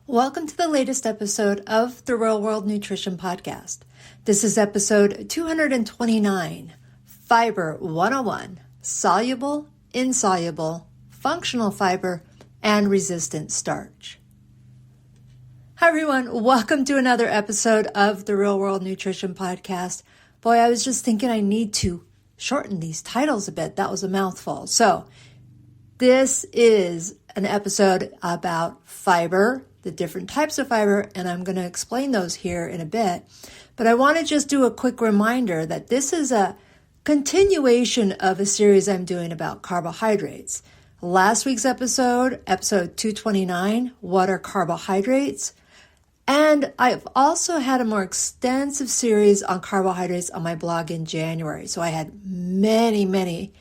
Welcome to the latest episode of the Real World Nutrition Podcast. This is episode 229, Fiber 101, Soluble, Insoluble, Functional Fiber, and Resistant Starch. Hi everyone, welcome to another episode of the Real World Nutrition Podcast. Boy, I was just thinking I need to shorten these titles a bit. That was a mouthful. So, this is an episode about fiber, the different types of fiber, and I'm going to explain those here in a bit. But I want to just do a quick reminder that this is a continuation of a series I'm doing about carbohydrates. Last week's episode 229, what are carbohydrates? And I've also had a more extensive series on carbohydrates on my blog in January. So I had many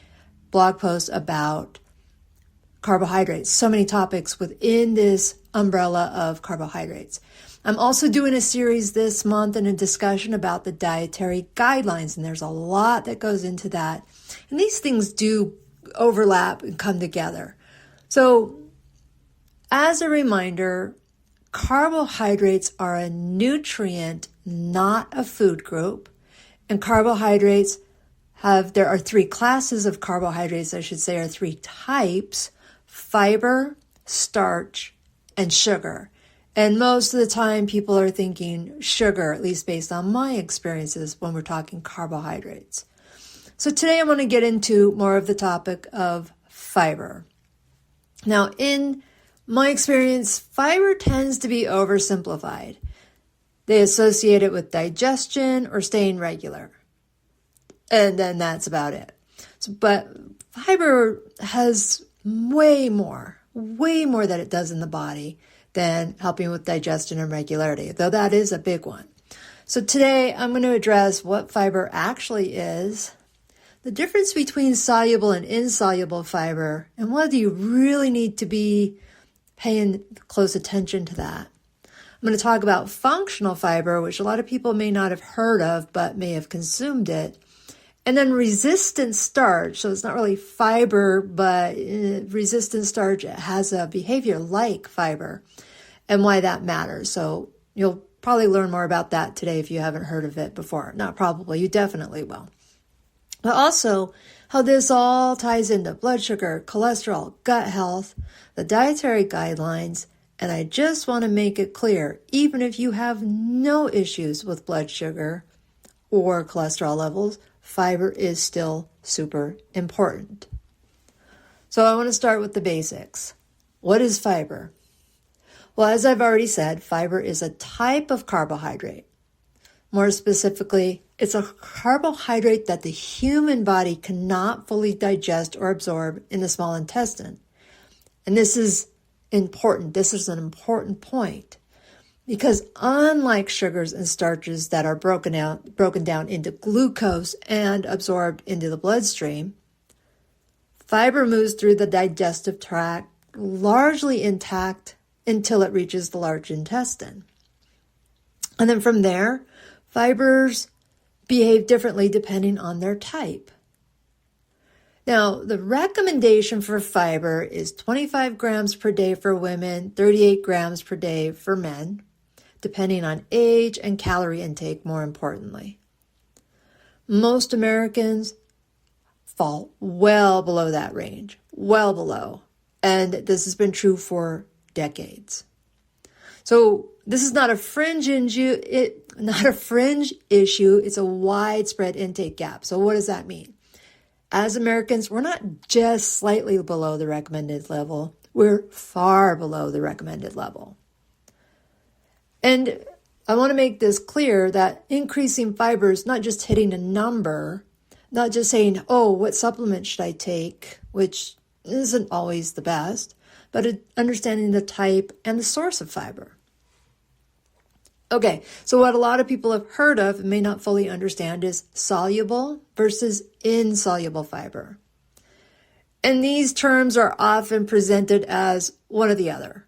blog posts about carbohydrates, so many topics within this umbrella of carbohydrates. I'm also doing a series this month and a discussion about the Dietary Guidelines, and there's a lot that goes into that. And these things do overlap and come together. So, as a reminder, carbohydrates are a nutrient, not a food group. And carbohydrates there are three classes of carbohydrates, I should say, or three types: fiber, starch, and sugar. And most of the time people are thinking sugar, at least based on my experiences when we're talking carbohydrates. So today I'm going to get into more of the topic of fiber. Now, in my experience, fiber tends to be oversimplified. They associate it with digestion or staying regular. And then that's about it. But fiber has way more that it does in the body than helping with digestion and regularity, though that is a big one. So today I'm going to address what fiber actually is, the difference between soluble and insoluble fiber, and whether you really need to be paying close attention to that. I'm going to talk about functional fiber, which a lot of people may not have heard of, but may have consumed it. And then resistant starch, so it's not really fiber, but resistant starch has a behavior like fiber, and why that matters. So you'll probably learn more about that today if you haven't heard of it before. Not probably, you definitely will. But also how this all ties into blood sugar, cholesterol, gut health, the dietary guidelines, and I just want to make it clear, even if you have no issues with blood sugar or cholesterol levels, fiber is still super important. So I want to start with the basics. What is fiber? Well, as I've already said, fiber is a type of carbohydrate. More specifically, it's a carbohydrate that the human body cannot fully digest or absorb in the small intestine. And this is important. This is an important point. Because unlike sugars and starches that are broken down into glucose and absorbed into the bloodstream, fiber moves through the digestive tract largely intact until it reaches the large intestine. And then from there, fibers behave differently depending on their type. Now, the recommendation for fiber is 25 grams per day for women, 38 grams per day for men, depending on age and calorie intake, more importantly. Most Americans fall well below that range, well below. And this has been true for decades. So this is not a fringe issue, it's a widespread intake gap. So what does that mean? As Americans, we're not just slightly below the recommended level, we're far below the recommended level. And I want to make this clear that increasing fiber is not just hitting a number, not just saying, oh, what supplement should I take, which isn't always the best, but understanding the type and the source of fiber. Okay, so what a lot of people have heard of and may not fully understand is soluble versus insoluble fiber. And these terms are often presented as one or the other.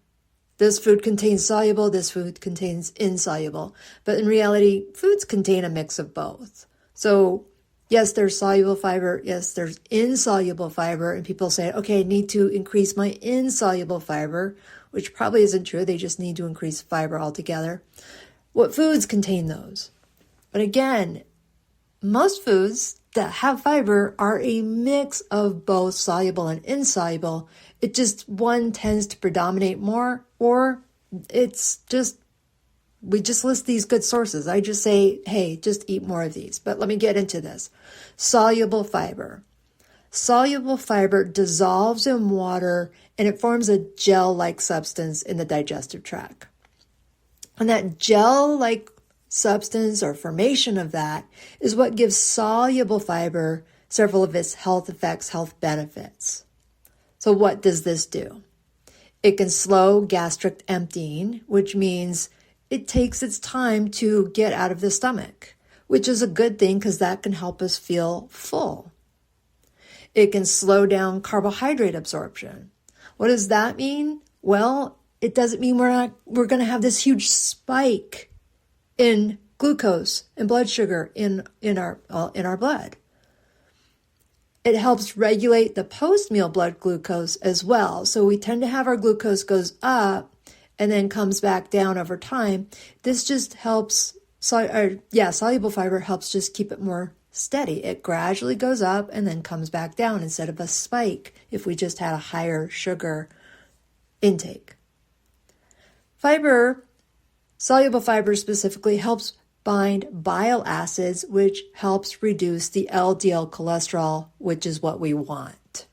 This food contains soluble, this food contains insoluble. But in reality, foods contain a mix of both. So yes, there's soluble fiber. Yes, there's insoluble fiber. And people say, okay, I need to increase my insoluble fiber, which probably isn't true. They just need to increase fiber altogether. What foods contain those? But again, most foods that have fiber are a mix of both soluble and insoluble. It just one tends to predominate more, or it's just, we just list these good sources. I just say, hey, just eat more of these. But let me get into this. Soluble fiber. Soluble fiber dissolves in water and it forms a gel-like substance in the digestive tract. And that gel-like substance or formation of that is what gives soluble fiber several of its health effects, health benefits. So what does this do? It can slow gastric emptying, which means it takes its time to get out of the stomach, which is a good thing because that can help us feel full. It can slow down carbohydrate absorption. What does that mean? Well, it doesn't mean we're going to have this huge spike in glucose and blood sugar in our blood. It helps regulate the post-meal blood glucose as well. So we tend to have our glucose goes up and then comes back down over time. This just helps, soluble fiber helps just keep it more steady. It gradually goes up and then comes back down instead of a spike if we just had a higher sugar intake. Soluble fiber specifically helps bind bile acids, which helps reduce the LDL cholesterol, which is what we want.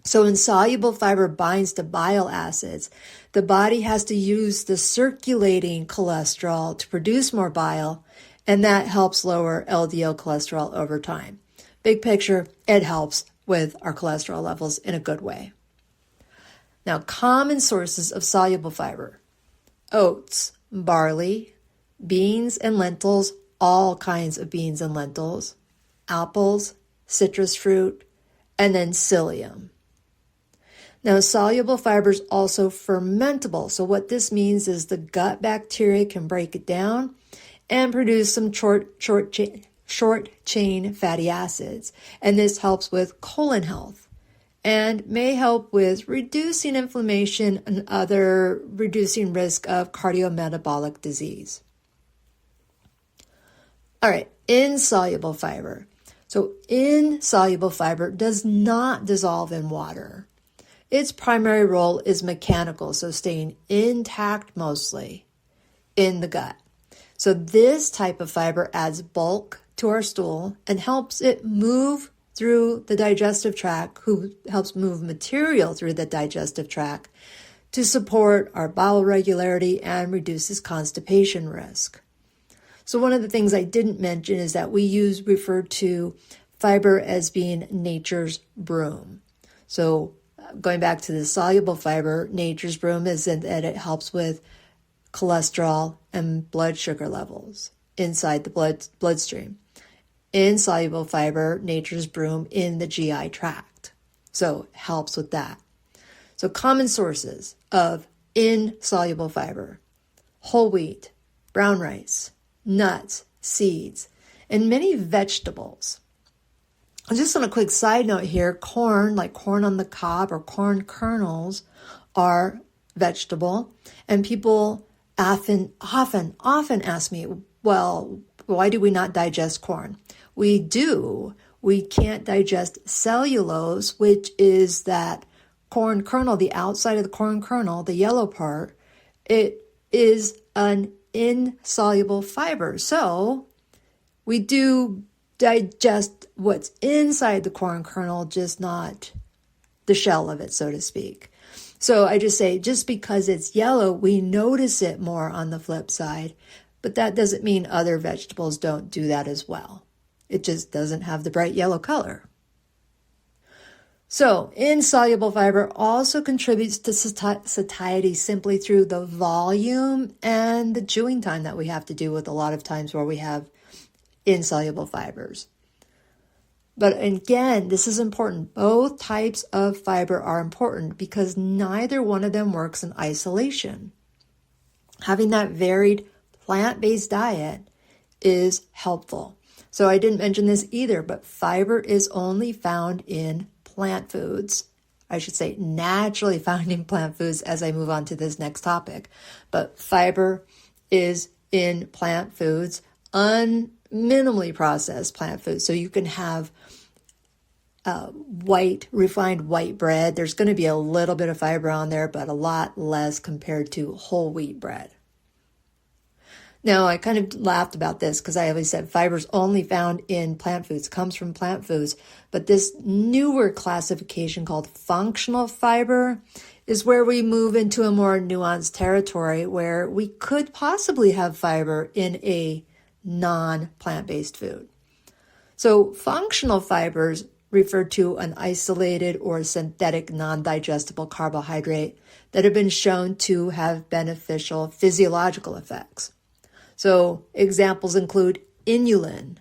So insoluble fiber binds to bile acids. The body has to use the circulating cholesterol to produce more bile, and that helps lower LDL cholesterol over time. Big picture, it helps with our cholesterol levels in a good way. Now, common sources of soluble fiber: oats, barley, beans and lentils, all kinds of beans and lentils, apples, citrus fruit, and then psyllium. Now, soluble fiber is also fermentable. So what this means is the gut bacteria can break it down and produce some short chain fatty acids. And this helps with colon health and may help with reducing inflammation and reducing risk of cardiometabolic disease. All right, insoluble fiber. So insoluble fiber does not dissolve in water. Its primary role is mechanical, so staying intact mostly in the gut. So this type of fiber adds bulk to our stool and helps it move through the digestive tract, helps move material through the digestive tract to support our bowel regularity and reduces constipation risk. So one of the things I didn't mention is that we refer to fiber as being nature's broom. So going back to the soluble fiber, nature's broom is that it helps with cholesterol and blood sugar levels inside the bloodstream. Insoluble fiber, nature's broom in the GI tract. So it helps with that. So common sources of insoluble fiber: whole wheat, brown rice, nuts, seeds, and many vegetables. Just on a quick side note here, corn, like corn on the cob or corn kernels, are vegetable. And people often ask me, well, why do we not digest corn? We do. We can't digest cellulose, which is that corn kernel, the outside of the corn kernel, the yellow part. It is an insoluble fiber. So we do digest what's inside the corn kernel, just not the shell of it, so to speak. So I just say, just because it's yellow, we notice it more on the flip side, but that doesn't mean other vegetables don't do that as well. It just doesn't have the bright yellow color. So insoluble fiber also contributes to satiety simply through the volume and the chewing time that we have to do with a lot of times where we have insoluble fibers. But again, this is important. Both types of fiber are important because neither one of them works in isolation. Having that varied plant-based diet is helpful. So I didn't mention this either, but fiber is only found in plant foods, I should say naturally found in plant foods as I move on to this next topic. But fiber is in plant foods, minimally processed plant foods. So you can have refined white bread. There's going to be a little bit of fiber on there, but a lot less compared to whole wheat bread. Now, I kind of laughed about this because I always said fiber's only found in plant foods, comes from plant foods. But this newer classification called functional fiber is where we move into a more nuanced territory where we could possibly have fiber in a non-plant-based food. So functional fibers refer to an isolated or synthetic non-digestible carbohydrate that have been shown to have beneficial physiological effects. So examples include inulin,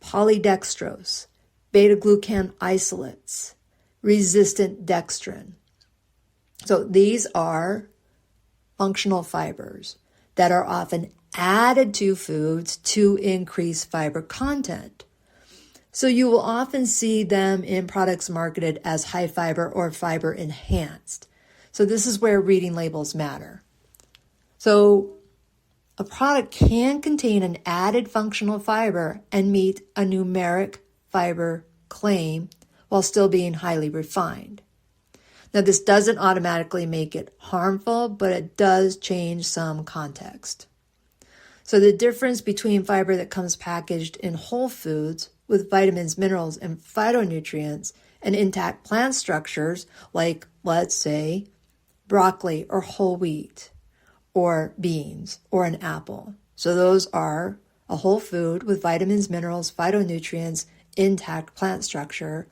polydextrose, beta-glucan isolates, resistant dextrin. So these are functional fibers that are often added to foods to increase fiber content. So you will often see them in products marketed as high fiber or fiber enhanced. So this is where reading labels matter. So a product can contain an added functional fiber and meet a numeric fiber claim while still being highly refined. Now, this doesn't automatically make it harmful, but it does change some context. So the difference between fiber that comes packaged in whole foods with vitamins, minerals, and phytonutrients and intact plant structures like, let's say, broccoli or whole wheat or beans or an apple. So those are a whole food with vitamins, minerals, phytonutrients, intact plant structure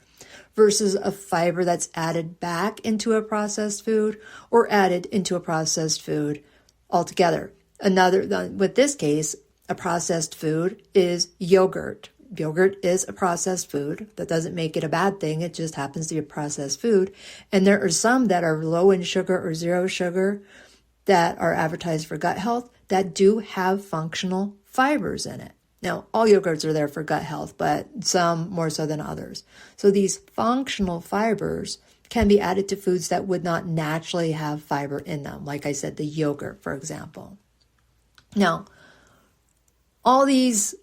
versus a fiber that's added back into a processed food or added into a processed food altogether. With this case, a processed food is yogurt. Yogurt is a processed food. That doesn't make it a bad thing. It just happens to be a processed food. And there are some that are low in sugar or zero sugar that are advertised for gut health that do have functional fibers in it. Now, all yogurts are there for gut health, but some more so than others. So these functional fibers can be added to foods that would not naturally have fiber in them. Like I said, the yogurt, for example. Now, all these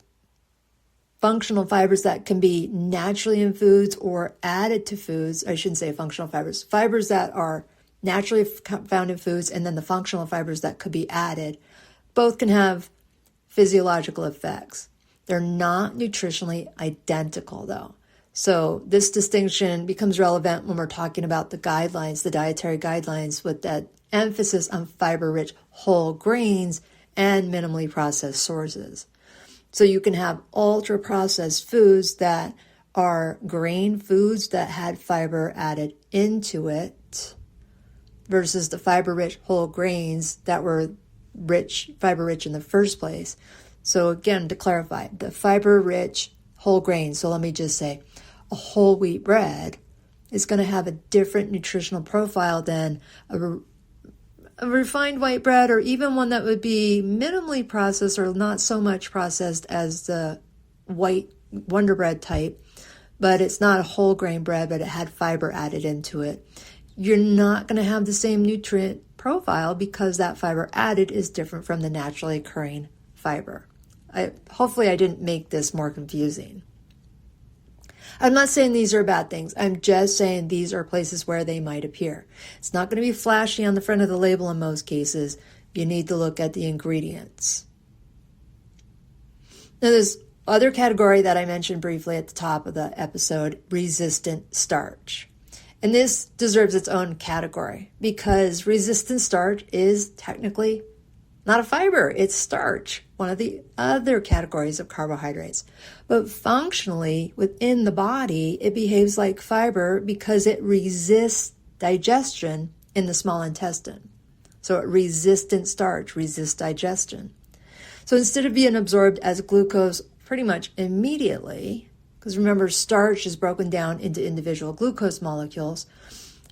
functional fibers that can be naturally in foods or added to foods, I shouldn't say functional fibers, fibers that are naturally found in foods and then the functional fibers that could be added, both can have physiological effects. They're not nutritionally identical though. So this distinction becomes relevant when we're talking about the guidelines, the dietary guidelines with that emphasis on fiber-rich whole grains and minimally processed sources. So you can have ultra-processed foods that are grain foods that had fiber added into it versus the fiber-rich whole grains that were fiber-rich in the first place. So again, to clarify, the fiber-rich whole grains, so let me just say, a whole wheat bread is going to have a different nutritional profile than a refined white bread, or even one that would be minimally processed or not so much processed as the white Wonder Bread type, but it's not a whole grain bread, but it had fiber added into it. You're not going to have the same nutrient profile because that fiber added is different from the naturally occurring fiber. Hopefully I didn't make this more confusing. I'm not saying these are bad things. I'm just saying these are places where they might appear. It's not going to be flashy on the front of the label in most cases. You need to look at the ingredients. Now, this other category that I mentioned briefly at the top of the episode, resistant starch. And this deserves its own category because resistant starch is technically not a fiber, it's starch, one of the other categories of carbohydrates. But functionally, within the body, it behaves like fiber because it resists digestion in the small intestine. So resistant starch resists digestion. So instead of being absorbed as glucose pretty much immediately, because remember, starch is broken down into individual glucose molecules,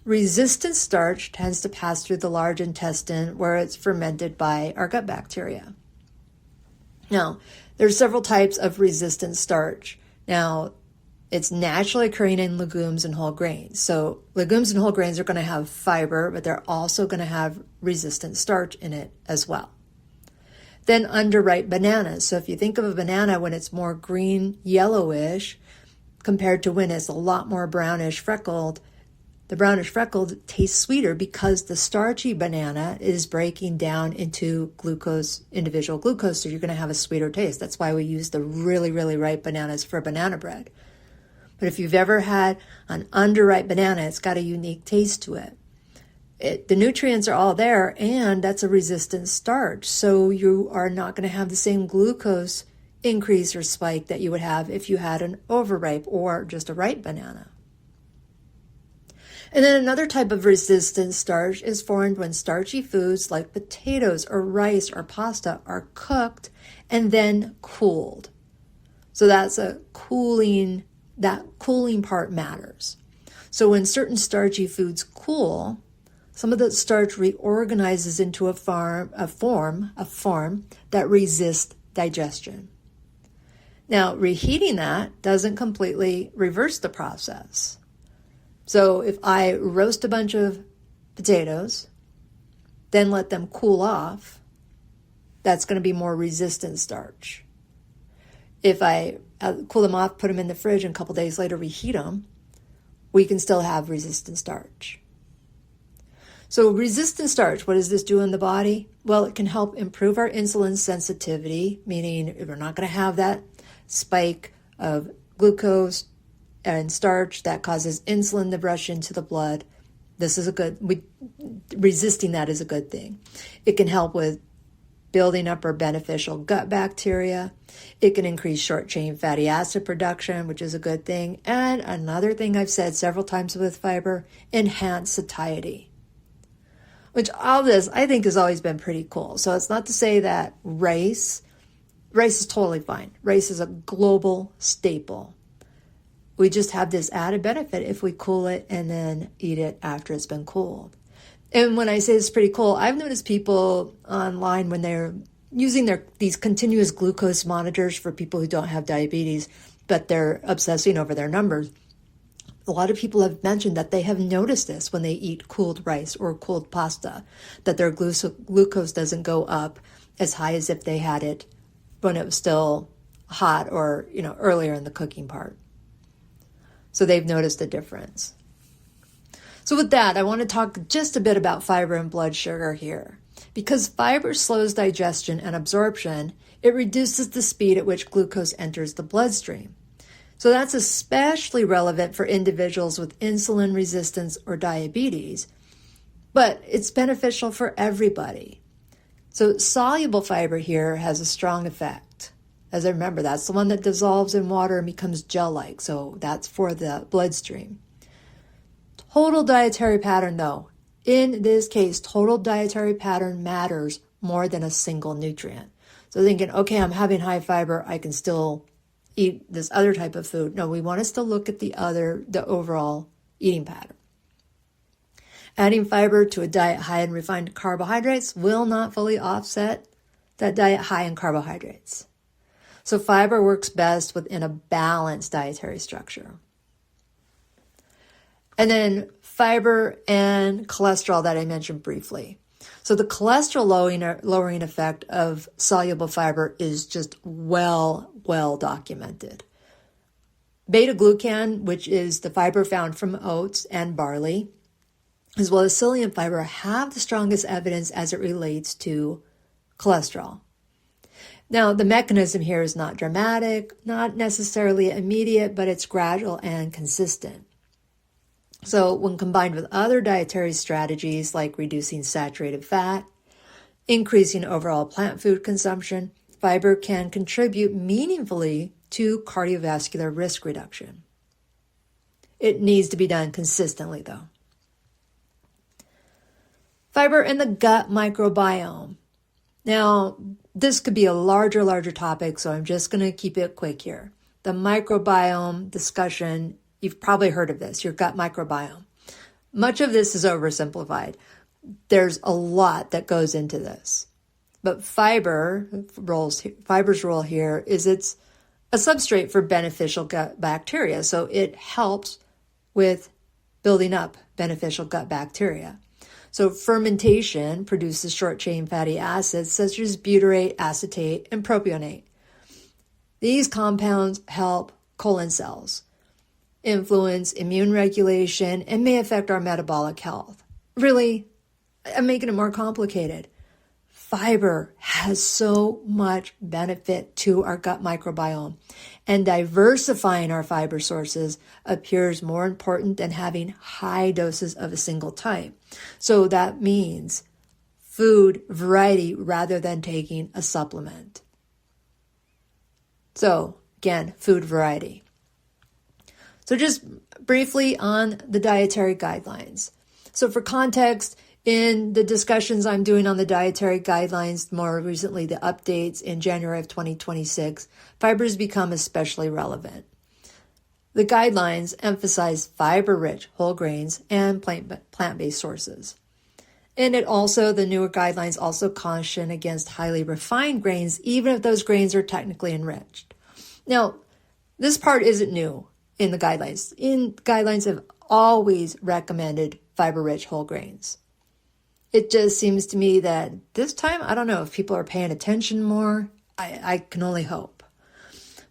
resistant starch tends to pass through the large intestine where it's fermented by our gut bacteria. Now, there's several types of resistant starch. Now, It's naturally occurring in legumes and whole grains. So legumes and whole grains are going to have fiber, but they're also going to have resistant starch in it as well. Then underripe bananas. So if you think of a banana when it's more green, yellowish, compared to when it's a lot more brownish, freckled, the brownish freckled tastes sweeter because the starchy banana is breaking down into glucose, individual glucose, so you're going to have a sweeter taste. That's why we use the really, really ripe bananas for banana bread. But if you've ever had an underripe banana, it's got a unique taste to it. The nutrients are all there, and that's a resistant starch. So you are not going to have the same glucose increase or spike that you would have if you had an overripe or just a ripe banana. And then another type of resistant starch is formed when starchy foods like potatoes or rice or pasta are cooked and then cooled. So that's that cooling part matters. So when certain starchy foods cool, some of the starch reorganizes into a form that resists digestion. Now, reheating that doesn't completely reverse the process. So if I roast a bunch of potatoes, then let them cool off, that's going to be more resistant starch. If I cool them off, put them in the fridge, and a couple days later reheat them, we can still have resistant starch. So resistant starch, what does this do in the body? Well, it can help improve our insulin sensitivity, meaning we're not going to have that spike of glucose and starch that causes insulin to rush into the blood. Resisting that is a good thing. It can help with building up our beneficial gut bacteria. It can increase short-chain fatty acid production, which is a good thing. And another thing I've said several times with fiber, enhance satiety. Which all this I think has always been pretty cool. So it's not to say that rice is totally fine. Rice is a global staple. We just have this added benefit if we cool it and then eat it after it's been cooled. And when I say it's pretty cool, I've noticed people online when they're using these continuous glucose monitors for people who don't have diabetes, but they're obsessing over their numbers. A lot of people have mentioned that they have noticed this when they eat cooled rice or cooled pasta, that their glucose doesn't go up as high as if they had it when it was still hot or, earlier in the cooking part. So they've noticed a difference. So with that, I want to talk just a bit about fiber and blood sugar here. Because fiber slows digestion and absorption, it reduces the speed at which glucose enters the bloodstream. So that's especially relevant for individuals with insulin resistance or diabetes, but it's beneficial for everybody. So soluble fiber here has a strong effect. As I remember, that's the one that dissolves in water and becomes gel-like, so that's for the bloodstream. Total dietary pattern, though. In this case, total dietary pattern matters more than a single nutrient. So thinking, okay, I'm having high fiber, I can still eat this other type of food. No, we want us to look at the overall eating pattern. Adding fiber to a diet high in refined carbohydrates will not fully offset that diet high in carbohydrates. So fiber works best within a balanced dietary structure. And then fiber and cholesterol that I mentioned briefly. So the cholesterol lowering effect of soluble fiber is just well documented. Beta-glucan, which is the fiber found from oats and barley, as well as psyllium fiber, have the strongest evidence as it relates to cholesterol. Now, the mechanism here is not dramatic, not necessarily immediate, but it's gradual and consistent. So when combined with other dietary strategies like reducing saturated fat, increasing overall plant food consumption, fiber can contribute meaningfully to cardiovascular risk reduction. It needs to be done consistently, though. Fiber in the gut microbiome. Now, this could be a larger topic, so I'm just going to keep it quick here. The microbiome discussion, you've probably heard of this, your gut microbiome. Much of this is oversimplified. There's a lot that goes into this. But fiber's role here is it's a substrate for beneficial gut bacteria. So it helps with building up beneficial gut bacteria. So fermentation produces short-chain fatty acids such as butyrate, acetate, and propionate. These compounds help colon cells, influence immune regulation, and may affect our metabolic health. Really, I'm making it more complicated. Fiber has so much benefit to our gut microbiome, and diversifying our fiber sources appears more important than having high doses of a single type. So that means food variety rather than taking a supplement. So again, food variety. So just briefly on the dietary guidelines. So for context, in the discussions I'm doing on the dietary guidelines, more recently the updates in January of 2026, fiber has become especially relevant. The guidelines emphasize fiber-rich whole grains and plant-based sources. And the newer guidelines also caution against highly refined grains, even if those grains are technically enriched. Now, this part isn't new in the guidelines. Guidelines have always recommended fiber-rich whole grains. It just seems to me that this time, I don't know if people are paying attention more. I can only hope.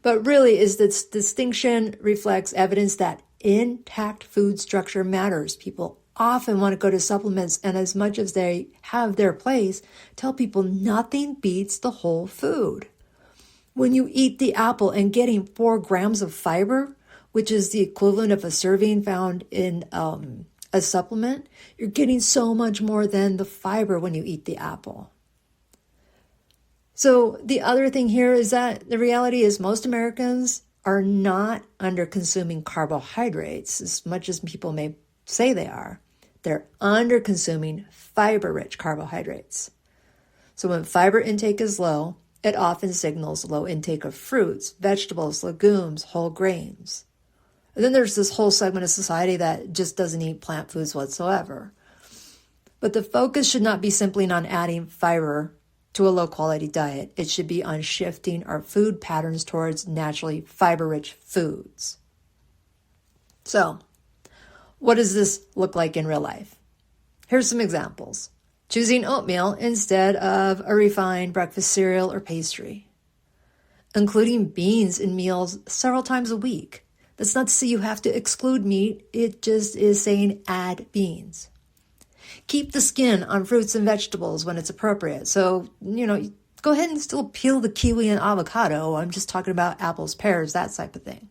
But really, this distinction reflects evidence that intact food structure matters. People often want to go to supplements, and as much as they have their place, tell people nothing beats the whole food. When you eat the apple and getting 4 grams of fiber, which is the equivalent of a serving found in a supplement, you're getting so much more than the fiber when you eat the apple. So the other thing here is that the reality is most Americans are not under consuming carbohydrates as much as people may say they are. They're under consuming fiber-rich carbohydrates. So when fiber intake is low, it often signals low intake of fruits, vegetables, legumes, whole grains. And then there's this whole segment of society that just doesn't eat plant foods whatsoever. But the focus should not be simply on adding fiber to a low-quality diet. It should be on shifting our food patterns towards naturally fiber-rich foods. So, what does this look like in real life? Here's some examples. Choosing oatmeal instead of a refined breakfast cereal or pastry. Including beans in meals several times a week. That's not to say you have to exclude meat. It just is saying add beans. Keep the skin on fruits and vegetables when it's appropriate. So, go ahead and still peel the kiwi and avocado. I'm just talking about apples, pears, that type of thing.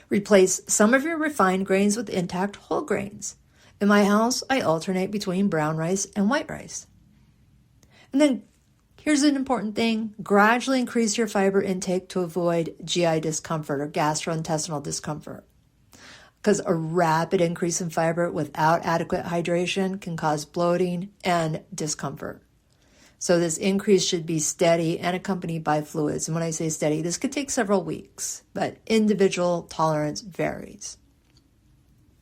Replace some of your refined grains with intact whole grains. In my house, I alternate between brown rice and white rice. And then here's an important thing. Gradually increase your fiber intake to avoid GI discomfort or gastrointestinal discomfort. Because a rapid increase in fiber without adequate hydration can cause bloating and discomfort. So this increase should be steady and accompanied by fluids. And when I say steady, this could take several weeks, but individual tolerance varies.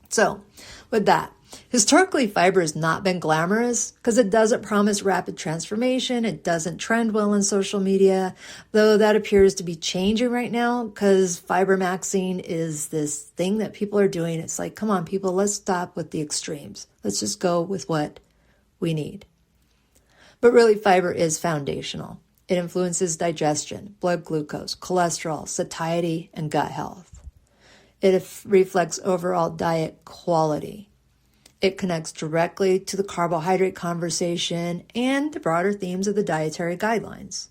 So with that, historically, fiber has not been glamorous because it doesn't promise rapid transformation. It doesn't trend well on social media, though that appears to be changing right now because fiber maxing is this thing that people are doing. It's like, come on, people, let's stop with the extremes. Let's just go with what we need. But really, fiber is foundational. It influences digestion, blood glucose, cholesterol, satiety, and gut health. It reflects overall diet quality. It connects directly to the carbohydrate conversation and the broader themes of the dietary guidelines.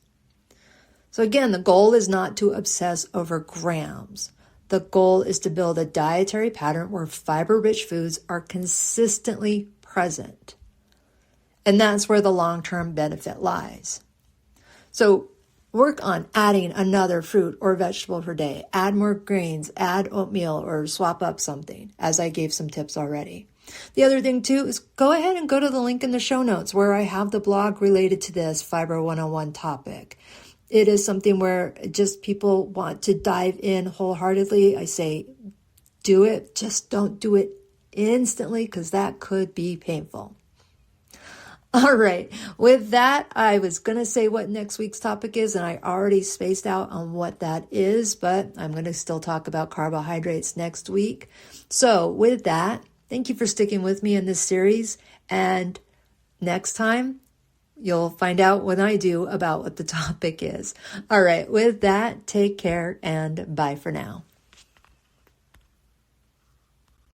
So again, the goal is not to obsess over grams. The goal is to build a dietary pattern where fiber-rich foods are consistently present. And that's where the long-term benefit lies. So work on adding another fruit or vegetable per day. Add more grains, add oatmeal, or swap up something, as I gave some tips already. The other thing, too, is go ahead and go to the link in the show notes where I have the blog related to this Fiber 101 topic. It is something where just people want to dive in wholeheartedly. I say, do it. Just don't do it instantly because that could be painful. All right. With that, I was going to say what next week's topic is, and I already spaced out on what that is, but I'm going to still talk about carbohydrates next week. So with that, thank you for sticking with me in this series. And next time, you'll find out when I do about what the topic is. All right. With that, take care and bye for now.